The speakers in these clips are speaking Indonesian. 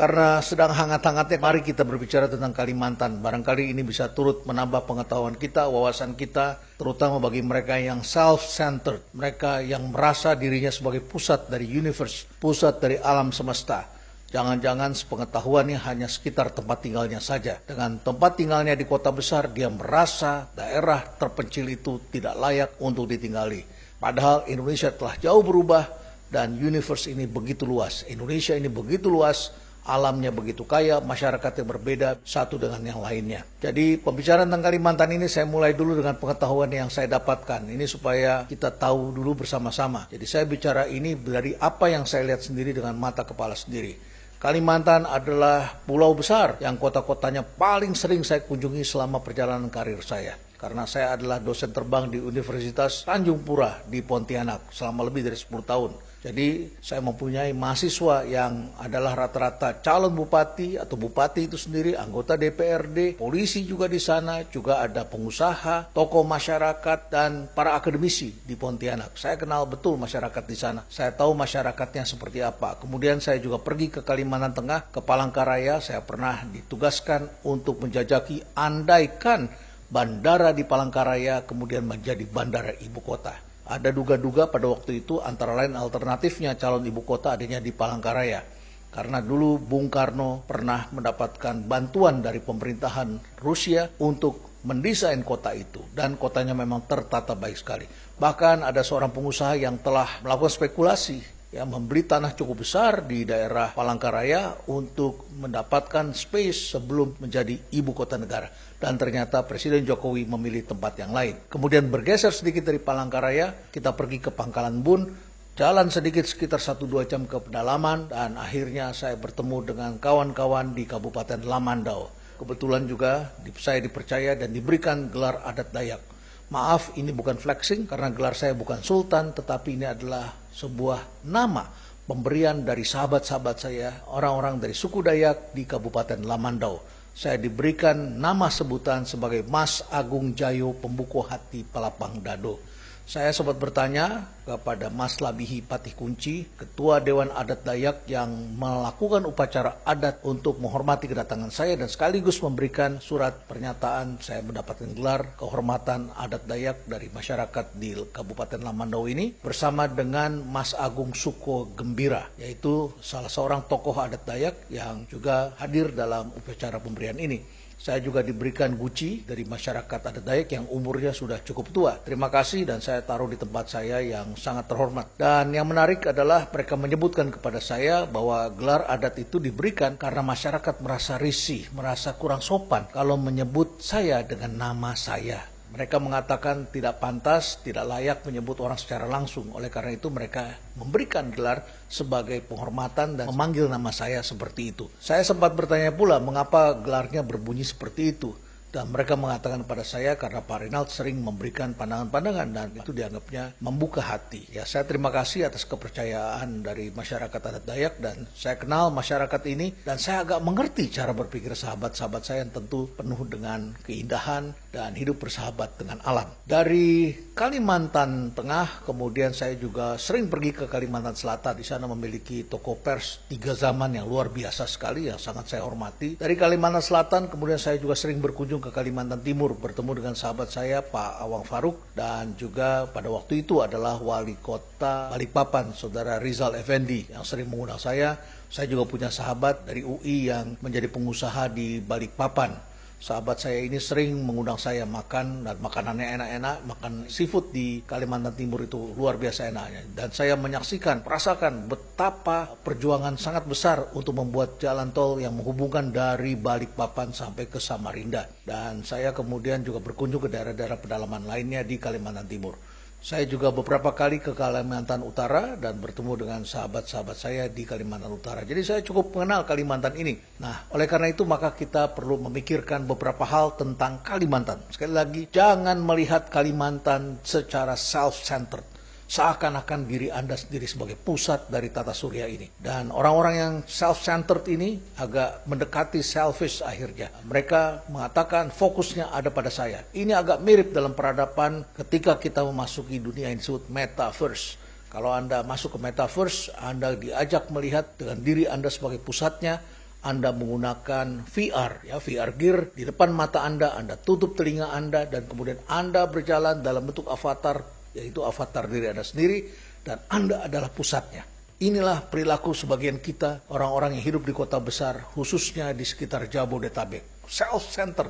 Karena sedang hangat-hangatnya, mari kita berbicara tentang Kalimantan. Barangkali ini bisa turut menambah pengetahuan kita, wawasan kita, terutama bagi mereka yang self-centered, mereka yang merasa dirinya sebagai pusat dari universe, pusat dari alam semesta. Jangan-jangan sepengetahuannya hanya sekitar tempat tinggalnya saja. Dengan tempat tinggalnya di kota besar, dia merasa daerah terpencil itu tidak layak untuk ditinggali. Padahal Indonesia telah jauh berubah dan universe ini begitu luas. Indonesia ini begitu luas. Alamnya begitu kaya, masyarakatnya berbeda satu dengan yang lainnya. Jadi pembicaraan tentang Kalimantan ini saya mulai dulu dengan pengetahuan yang saya dapatkan. Ini supaya kita tahu dulu bersama-sama. Jadi saya bicara ini dari apa yang saya lihat sendiri dengan mata kepala sendiri. Kalimantan adalah pulau besar yang kota-kotanya paling sering saya kunjungi selama perjalanan karir saya. Karena saya adalah dosen terbang di Universitas Tanjung Pura di Pontianak selama lebih dari 10 tahun. Jadi saya mempunyai mahasiswa yang adalah rata-rata calon bupati atau bupati itu sendiri, anggota DPRD, polisi juga di sana, juga ada pengusaha, tokoh masyarakat, dan para akademisi di Pontianak. Saya kenal betul masyarakat di sana. Saya tahu masyarakatnya seperti apa. Kemudian saya juga pergi ke Kalimantan Tengah, ke Palangkaraya. Saya pernah ditugaskan untuk menjajaki andaikan bandara di Palangkaraya kemudian menjadi bandara ibu kota. Ada duga-duga pada waktu itu antara lain alternatifnya calon ibu kota adanya di Palangkaraya. Karena dulu Bung Karno pernah mendapatkan bantuan dari pemerintahan Rusia untuk mendesain kota itu. Dan kotanya memang tertata baik sekali. Bahkan ada seorang pengusaha yang telah melakukan spekulasi, membeli tanah cukup besar di daerah Palangkaraya untuk mendapatkan space sebelum menjadi ibu kota negara. Dan ternyata Presiden Jokowi memilih tempat yang lain. Kemudian bergeser sedikit dari Palangkaraya, kita pergi ke Pangkalan Bun, jalan sedikit sekitar 1-2 jam ke pedalaman, dan akhirnya saya bertemu dengan kawan-kawan di Kabupaten Lamandau. Kebetulan juga saya dipercaya dan diberikan gelar adat Dayak. Maaf, ini bukan flexing karena gelar saya bukan sultan, tetapi ini adalah sebuah nama pemberian dari sahabat-sahabat saya, orang-orang dari suku Dayak di Kabupaten Lamandau. Saya diberikan nama sebutan sebagai Mas Agung Jayo Pembuku Hati Palapang Dado. Saya sempat bertanya kepada Mas Labihi Patih Kunci, Ketua Dewan Adat Dayak yang melakukan upacara adat untuk menghormati kedatangan saya dan sekaligus memberikan surat pernyataan saya mendapatkan gelar kehormatan adat Dayak dari masyarakat di Kabupaten Lamandau ini bersama dengan Mas Agung Suko Gembira, yaitu salah seorang tokoh adat Dayak yang juga hadir dalam upacara pemberian ini. Saya juga diberikan guci dari masyarakat adat Dayak yang umurnya sudah cukup tua. Terima kasih dan saya taruh di tempat saya yang sangat terhormat. Dan yang menarik adalah mereka menyebutkan kepada saya bahwa gelar adat itu diberikan karena masyarakat merasa risih, merasa kurang sopan kalau menyebut saya dengan nama saya. Mereka mengatakan tidak pantas, tidak layak menyebut orang secara langsung. Oleh karena itu mereka memberikan gelar sebagai penghormatan dan memanggil nama saya seperti itu. Saya sempat bertanya pula mengapa gelarnya berbunyi seperti itu. Dan mereka mengatakan kepada saya karena Pak Rinald sering memberikan pandangan-pandangan dan itu dianggapnya membuka hati. Ya, saya terima kasih atas kepercayaan dari masyarakat adat Dayak dan saya kenal masyarakat ini dan saya agak mengerti cara berpikir sahabat-sahabat saya yang tentu penuh dengan keindahan dan hidup bersahabat dengan alam. Dari Kalimantan Tengah, kemudian saya juga sering pergi ke Kalimantan Selatan. Di sana memiliki toko pers 3 zaman yang luar biasa sekali, yang sangat saya hormati. Dari Kalimantan Selatan, kemudian saya juga sering berkunjung ke Kalimantan Timur, bertemu dengan sahabat saya, Pak Awang Faruk, dan juga pada waktu itu adalah Wali Kota Balikpapan, Saudara Rizal Effendi, yang sering mengundang saya. Saya juga punya sahabat dari UI yang menjadi pengusaha di Balikpapan. Sahabat saya ini sering mengundang saya makan dan makanannya enak-enak, makan seafood di Kalimantan Timur itu luar biasa enaknya. Dan saya menyaksikan, merasakan betapa perjuangan sangat besar untuk membuat jalan tol yang menghubungkan dari Balikpapan sampai ke Samarinda. Dan saya kemudian juga berkunjung ke daerah-daerah pedalaman lainnya di Kalimantan Timur. Saya juga beberapa kali ke Kalimantan Utara dan bertemu dengan sahabat-sahabat saya di Kalimantan Utara. Jadi saya cukup mengenal Kalimantan ini. Nah, oleh karena itu maka kita perlu memikirkan beberapa hal tentang Kalimantan. Sekali lagi, jangan melihat Kalimantan secara self-centered. Seakan-akan diri Anda sendiri sebagai pusat dari tata surya ini. Dan orang-orang yang self-centered ini agak mendekati selfish akhirnya. Mereka mengatakan fokusnya ada pada saya. Ini agak mirip dalam peradaban ketika kita memasuki dunia yang disebut metaverse. Kalau Anda masuk ke metaverse, Anda diajak melihat dengan diri Anda sebagai pusatnya. Anda menggunakan VR, ya VR gear di depan mata Anda tutup telinga Anda, dan kemudian Anda berjalan dalam bentuk avatar, yaitu avatar diri Anda sendiri, dan Anda adalah pusatnya. Inilah perilaku sebagian kita, orang-orang yang hidup di kota besar, khususnya di sekitar Jabodetabek. Self-centered.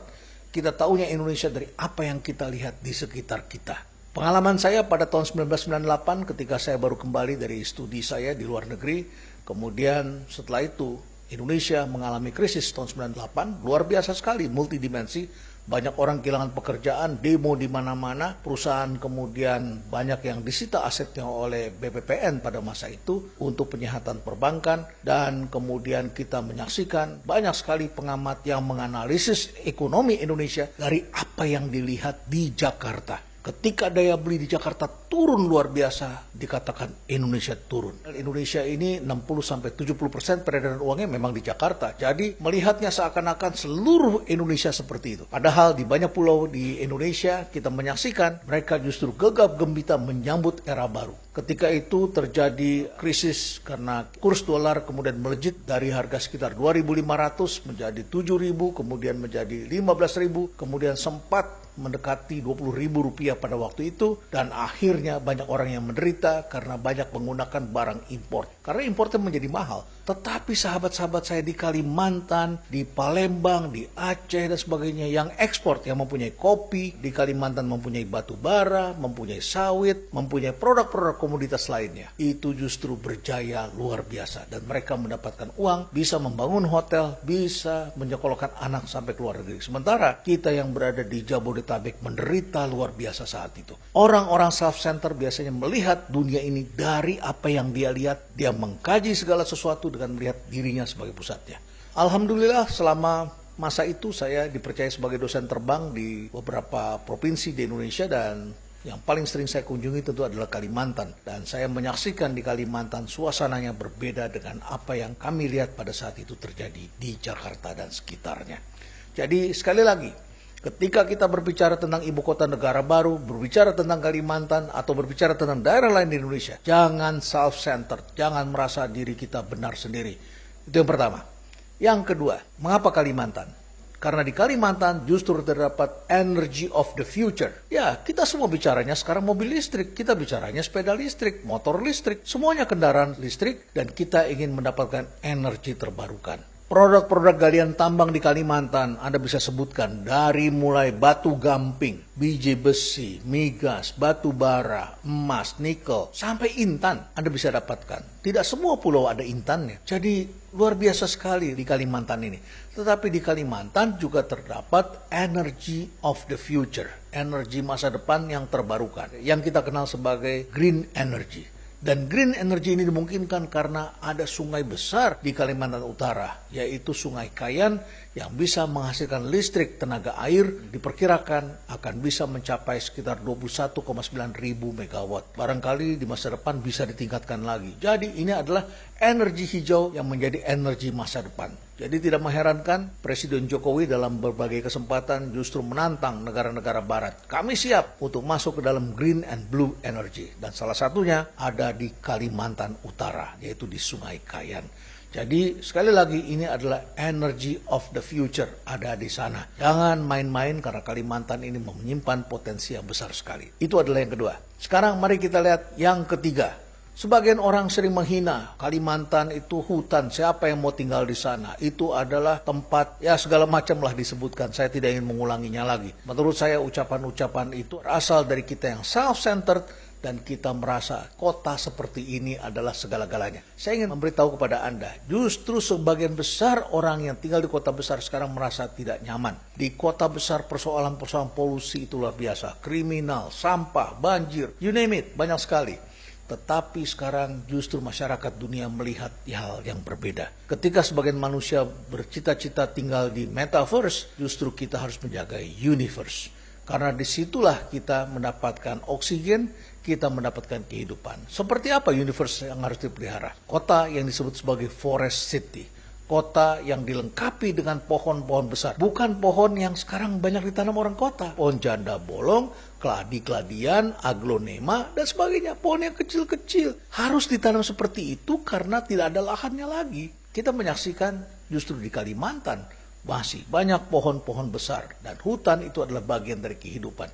Kita taunya Indonesia dari apa yang kita lihat di sekitar kita. Pengalaman saya pada tahun 1998 ketika saya baru kembali dari studi saya di luar negeri, kemudian setelah itu Indonesia mengalami krisis tahun 98, luar biasa sekali, multidimensi, banyak orang kehilangan pekerjaan, demo di mana-mana, perusahaan kemudian banyak yang disita asetnya oleh BPPN pada masa itu untuk penyihatan perbankan, dan kemudian kita menyaksikan banyak sekali pengamat yang menganalisis ekonomi Indonesia dari apa yang dilihat di Jakarta. Ketika daya beli di Jakarta turun luar biasa, dikatakan Indonesia turun. Indonesia ini 60-70% peredaran uangnya memang di Jakarta. Jadi melihatnya seakan-akan seluruh Indonesia seperti itu. Padahal di banyak pulau di Indonesia kita menyaksikan mereka justru gegap gembita menyambut era baru. Ketika itu terjadi krisis karena kurs dolar kemudian melejit dari harga sekitar 2.500 menjadi 7.000, kemudian menjadi 15.000, kemudian sempat mendekati Rp20.000 pada waktu itu, dan akhirnya banyak orang yang menderita karena banyak menggunakan barang impor. Karena importnya menjadi mahal. Tetapi sahabat-sahabat saya di Kalimantan, di Palembang, di Aceh dan sebagainya yang ekspor, yang mempunyai kopi, di Kalimantan mempunyai batu bara, mempunyai sawit, mempunyai produk-produk komoditas lainnya. Itu justru berjaya luar biasa, dan mereka mendapatkan uang, bisa membangun hotel, bisa menyekolahkan anak sampai ke luar negeri. Sementara kita yang berada di Jabodetabek menderita luar biasa saat itu. Orang-orang self-center biasanya melihat dunia ini dari apa yang dia lihat, dia mengkaji segala sesuatu dengan melihat dirinya sebagai pusatnya. Alhamdulillah selama masa itu saya dipercaya sebagai dosen terbang di beberapa provinsi di Indonesia, dan yang paling sering saya kunjungi tentu adalah Kalimantan. Dan saya menyaksikan di Kalimantan suasananya berbeda dengan apa yang kami lihat pada saat itu terjadi di Jakarta dan sekitarnya. Jadi sekali lagi, ketika kita berbicara tentang ibu kota negara baru, berbicara tentang Kalimantan, atau berbicara tentang daerah lain di Indonesia, jangan self-centered, jangan merasa diri kita benar sendiri. Itu yang pertama. Yang kedua, mengapa Kalimantan? Karena di Kalimantan justru terdapat energy of the future. Ya, kita semua bicaranya sekarang mobil listrik, kita bicaranya sepeda listrik, motor listrik, semuanya kendaraan listrik, dan kita ingin mendapatkan energi terbarukan. Produk-produk galian tambang di Kalimantan Anda bisa sebutkan dari mulai batu gamping, biji besi, migas, batu bara, emas, nikel, sampai intan Anda bisa dapatkan. Tidak semua pulau ada intannya. Jadi luar biasa sekali di Kalimantan ini. Tetapi di Kalimantan juga terdapat energy of the future, energi masa depan yang terbarukan, yang kita kenal sebagai green energy. Dan green energy ini dimungkinkan karena ada sungai besar di Kalimantan Utara, yaitu Sungai Kayan, yang bisa menghasilkan listrik tenaga air, diperkirakan akan bisa mencapai sekitar 21,9 ribu megawatt. Barangkali di masa depan bisa ditingkatkan lagi. Jadi ini adalah energi hijau yang menjadi energi masa depan. Jadi tidak mengherankan Presiden Jokowi dalam berbagai kesempatan justru menantang negara-negara barat. Kami siap untuk masuk ke dalam green and blue energy. Dan salah satunya ada di Kalimantan Utara, yaitu di Sungai Kayan. Jadi sekali lagi ini adalah energy of the future, ada di sana. Jangan main-main karena Kalimantan ini menyimpan potensi yang besar sekali. Itu adalah yang kedua. Sekarang mari kita lihat yang ketiga. Sebagian orang sering menghina Kalimantan itu hutan, siapa yang mau tinggal di sana? Itu adalah tempat, ya segala macam lah disebutkan, saya tidak ingin mengulanginya lagi. Menurut saya ucapan-ucapan itu berasal dari kita yang self-centered, dan kita merasa kota seperti ini adalah segala-galanya. Saya ingin memberitahu kepada Anda, justru sebagian besar orang yang tinggal di kota besar sekarang merasa tidak nyaman. Di kota besar persoalan-persoalan polusi itu luar biasa, kriminal, sampah, banjir, you name it, banyak sekali. Tetapi sekarang justru masyarakat dunia melihat hal yang berbeda. Ketika sebagian manusia bercita-cita tinggal di metaverse, justru kita harus menjaga universe. Karena disitulah kita mendapatkan oksigen, kita mendapatkan kehidupan. Seperti apa universe yang harus dipelihara? Kota yang disebut sebagai forest city. Kota yang dilengkapi dengan pohon-pohon besar. Bukan pohon yang sekarang banyak ditanam orang kota. Pohon janda bolong, keladi-keladian, aglonema, dan sebagainya. Pohon yang kecil-kecil. Harus ditanam seperti itu karena tidak ada lahannya lagi. Kita menyaksikan justru di Kalimantan masih banyak pohon-pohon besar dan hutan itu adalah bagian dari kehidupan.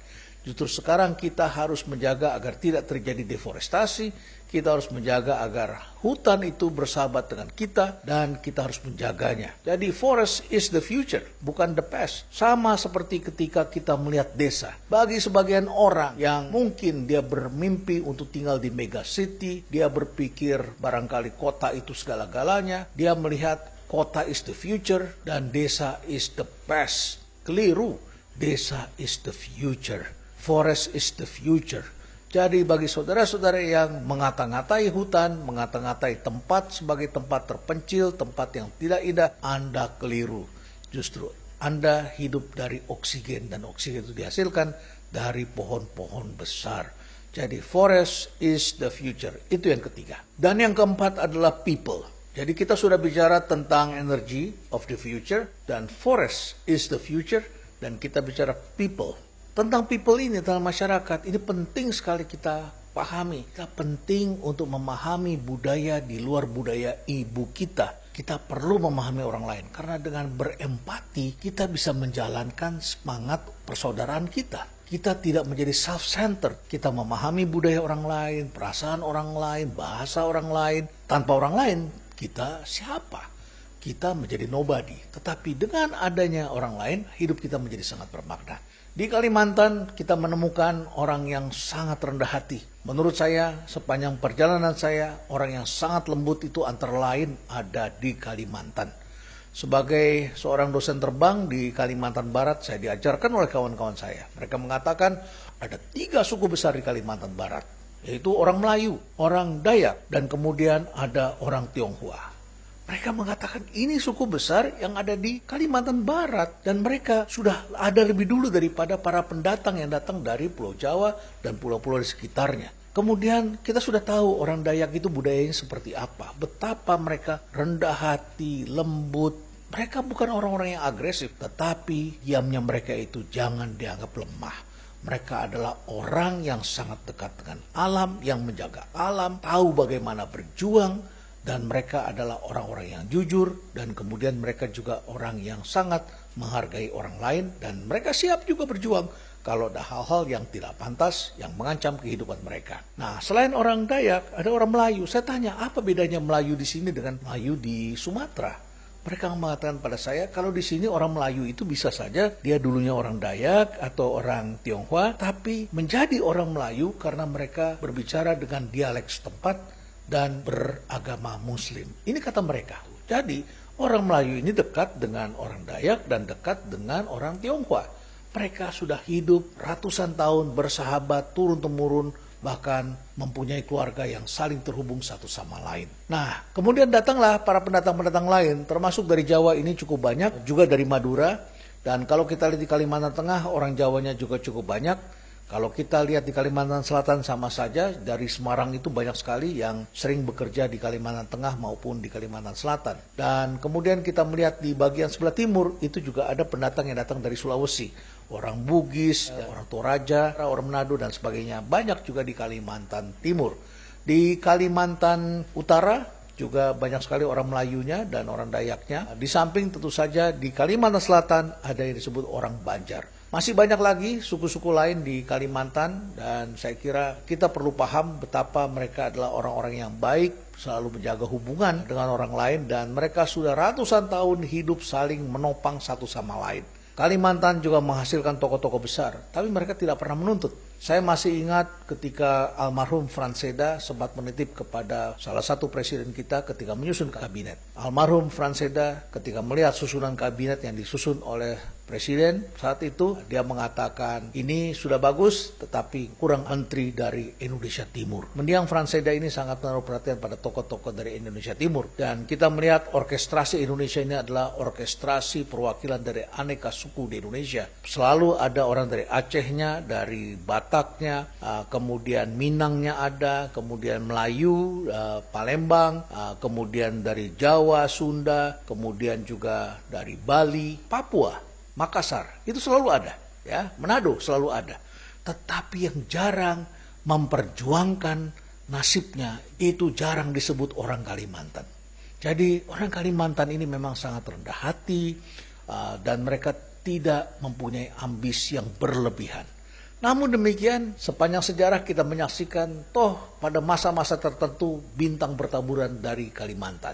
Justru sekarang kita harus menjaga agar tidak terjadi deforestasi, kita harus menjaga agar hutan itu bersahabat dengan kita dan kita harus menjaganya. Jadi forest is the future, bukan the past. Sama seperti ketika kita melihat desa. Bagi sebagian orang yang mungkin dia bermimpi untuk tinggal di mega city, dia berpikir barangkali kota itu segala-galanya, dia melihat kota is the future dan desa is the past. Keliru. Desa is the future. Forest is the future. Jadi bagi saudara-saudara yang mengata-ngatai hutan, mengata-ngatai tempat sebagai tempat terpencil, tempat yang tidak indah, Anda keliru. Justru Anda hidup dari oksigen dan oksigen itu dihasilkan dari pohon-pohon besar. Jadi forest is the future. Itu yang ketiga. Dan yang keempat adalah people. Jadi kita sudah bicara tentang energy of the future dan forest is the future dan kita bicara people. Tentang people ini dalam masyarakat ini penting sekali kita pahami. Kita penting untuk memahami budaya di luar budaya ibu kita. Kita perlu memahami orang lain karena dengan berempati kita bisa menjalankan semangat persaudaraan kita. Kita tidak menjadi self-centered. Kita memahami budaya orang lain, perasaan orang lain, bahasa orang lain. Tanpa orang lain kita siapa? Kita menjadi nobody. Tetapi dengan adanya orang lain, hidup kita menjadi sangat bermakna. Di Kalimantan kita menemukan orang yang sangat rendah hati. Menurut saya, sepanjang perjalanan saya, orang yang sangat lembut itu antara lain ada di Kalimantan. Sebagai seorang dosen terbang di Kalimantan Barat, saya diajarkan oleh kawan-kawan saya. Mereka mengatakan ada 3 suku besar di Kalimantan Barat, yaitu orang Melayu, orang Dayak, dan kemudian ada orang Tionghoa. Mereka mengatakan ini suku besar yang ada di Kalimantan Barat dan mereka sudah ada lebih dulu daripada para pendatang yang datang dari Pulau Jawa dan pulau-pulau di sekitarnya. Kemudian kita sudah tahu orang Dayak itu budayanya seperti apa, betapa mereka rendah hati, lembut. Mereka bukan orang-orang yang agresif, tetapi diamnya mereka itu jangan dianggap lemah. Mereka adalah orang yang sangat dekat dengan alam, yang menjaga alam, tahu bagaimana berjuang. Dan mereka adalah orang-orang yang jujur dan kemudian mereka juga orang yang sangat menghargai orang lain dan mereka siap juga berjuang kalau ada hal-hal yang tidak pantas yang mengancam kehidupan mereka. Nah, selain orang Dayak, ada orang Melayu. Saya tanya, apa bedanya Melayu di sini dengan Melayu di Sumatera? Mereka mengatakan pada saya, kalau di sini orang Melayu itu bisa saja dia dulunya orang Dayak atau orang Tionghoa, tapi menjadi orang Melayu karena mereka berbicara dengan dialek setempat dan beragama Muslim. Ini kata mereka. Jadi orang Melayu ini dekat dengan orang Dayak dan dekat dengan orang Tionghoa. Mereka sudah hidup ratusan tahun bersahabat turun-temurun, bahkan mempunyai keluarga yang saling terhubung satu sama lain. Nah, kemudian datanglah para pendatang-pendatang lain, termasuk dari Jawa ini cukup banyak, juga dari Madura. Dan kalau kita lihat di Kalimantan Tengah, orang Jawanya juga cukup banyak. Kalau kita lihat di Kalimantan Selatan sama saja, dari Semarang itu banyak sekali yang sering bekerja di Kalimantan Tengah maupun di Kalimantan Selatan. Dan kemudian kita melihat di bagian sebelah timur, itu juga ada pendatang yang datang dari Sulawesi. Orang Bugis, orang Toraja, orang Manado, dan sebagainya. Banyak juga di Kalimantan Timur. Di Kalimantan Utara, juga banyak sekali orang Melayunya dan orang Dayaknya. Di samping tentu saja di Kalimantan Selatan ada yang disebut orang Banjar. Masih banyak lagi suku-suku lain di Kalimantan dan saya kira kita perlu paham betapa mereka adalah orang-orang yang baik, selalu menjaga hubungan dengan orang lain dan mereka sudah ratusan tahun hidup saling menopang satu sama lain. Kalimantan juga menghasilkan tokoh-tokoh besar, tapi mereka tidak pernah menuntut. Saya masih ingat ketika almarhum Franseda sempat menitip kepada salah satu presiden kita ketika menyusun kabinet. Almarhum Franseda ketika melihat susunan kabinet yang disusun oleh presiden saat itu, dia mengatakan ini sudah bagus tetapi kurang menteri dari Indonesia Timur. Mendiang Franseda ini sangat menaruh perhatian pada tokoh-tokoh dari Indonesia Timur. Dan kita melihat orkestrasi Indonesia ini adalah orkestrasi perwakilan dari aneka suku di Indonesia. Selalu ada orang dari Acehnya, dari Bataknya, kemudian Minangnya ada, kemudian Melayu, Palembang, kemudian dari Jawa, Sunda, kemudian juga dari Bali, Papua, Makassar, itu selalu ada, ya, Manado selalu ada. Tetapi yang jarang memperjuangkan nasibnya itu jarang disebut orang Kalimantan. Jadi orang Kalimantan ini memang sangat rendah hati dan mereka tidak mempunyai ambisi yang berlebihan. Namun demikian, sepanjang sejarah kita menyaksikan toh pada masa-masa tertentu bintang bertaburan dari Kalimantan.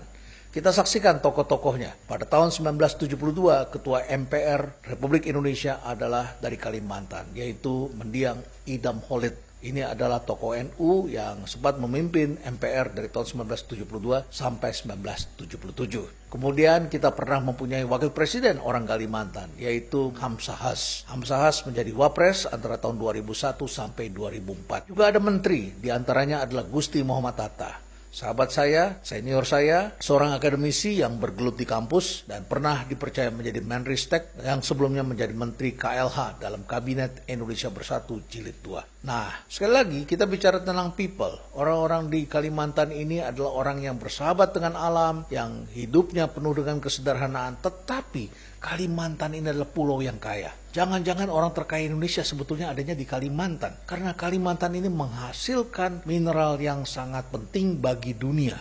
Kita saksikan tokoh-tokohnya. Pada tahun 1972, Ketua MPR Republik Indonesia adalah dari Kalimantan, yaitu mendiang Idam Holik. Ini adalah tokoh NU yang sempat memimpin MPR dari tahun 1972 sampai 1977. Kemudian kita pernah mempunyai wakil presiden orang Kalimantan, yaitu Hamzahas. Hamzahas menjadi wapres antara tahun 2001 sampai 2004. Juga ada menteri, diantaranya adalah Gusti Muhammad Hatta. Sahabat saya, senior saya, seorang akademisi yang bergelut di kampus dan pernah dipercaya menjadi Menristek yang sebelumnya menjadi Menteri KLH dalam Kabinet Indonesia Bersatu Jilid 2. Nah, sekali lagi kita bicara tentang people. Orang-orang di Kalimantan ini adalah orang yang bersahabat dengan alam, yang hidupnya penuh dengan kesederhanaan, tetapi Kalimantan ini adalah pulau yang kaya. Jangan-jangan orang terkaya Indonesia sebetulnya adanya di Kalimantan. Karena Kalimantan ini menghasilkan mineral yang sangat penting bagi dunia.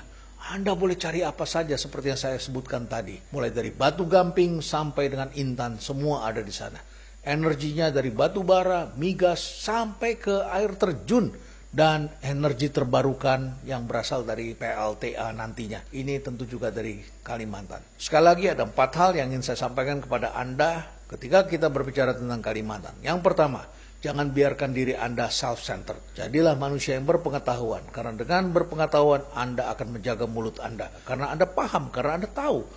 Anda boleh cari apa saja seperti yang saya sebutkan tadi. Mulai dari batu gamping sampai dengan intan, semua ada di sana. Energinya dari batu bara, migas, sampai ke air terjun. Dan energi terbarukan yang berasal dari PLTA nantinya. Ini tentu juga dari Kalimantan. Sekali lagi ada 4 hal yang ingin saya sampaikan kepada Anda ketika kita berbicara tentang Kalimantan. Yang pertama, jangan biarkan diri Anda self-centered. Jadilah manusia yang berpengetahuan. Karena dengan berpengetahuan Anda akan menjaga mulut Anda. Karena Anda paham, karena Anda tahu.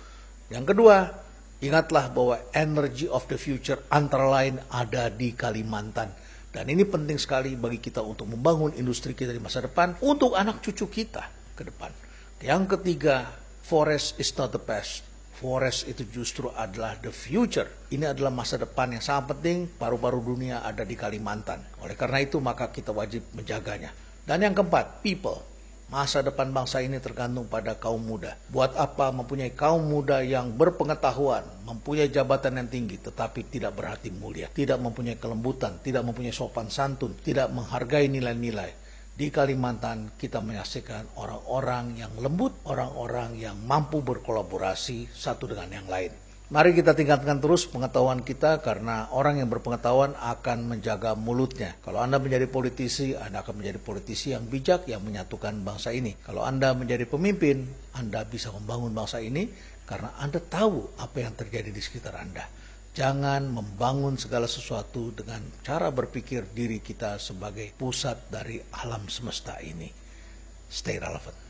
Yang kedua, ingatlah bahwa energy of the future antara lain ada di Kalimantan. Dan ini penting sekali bagi kita untuk membangun industri kita di masa depan untuk anak cucu kita ke depan. Yang ketiga, forest is not the past. Forest itu justru adalah the future. Ini adalah masa depan yang sangat penting. Paru-paru dunia ada di Kalimantan. Oleh karena itu maka kita wajib menjaganya. Dan yang keempat, people. Masa depan bangsa ini tergantung pada kaum muda. Buat apa mempunyai kaum muda yang berpengetahuan, mempunyai jabatan yang tinggi, tetapi tidak berhati mulia, tidak mempunyai kelembutan, tidak mempunyai sopan santun, tidak menghargai nilai-nilai. Di Kalimantan kita menyaksikan orang-orang yang lembut, orang-orang yang mampu berkolaborasi satu dengan yang lain. Mari kita tingkatkan terus pengetahuan kita karena orang yang berpengetahuan akan menjaga mulutnya. Kalau Anda menjadi politisi, Anda akan menjadi politisi yang bijak yang menyatukan bangsa ini. Kalau Anda menjadi pemimpin, Anda bisa membangun bangsa ini karena Anda tahu apa yang terjadi di sekitar Anda. Jangan membangun segala sesuatu dengan cara berpikir diri kita sebagai pusat dari alam semesta ini. Stay relevant.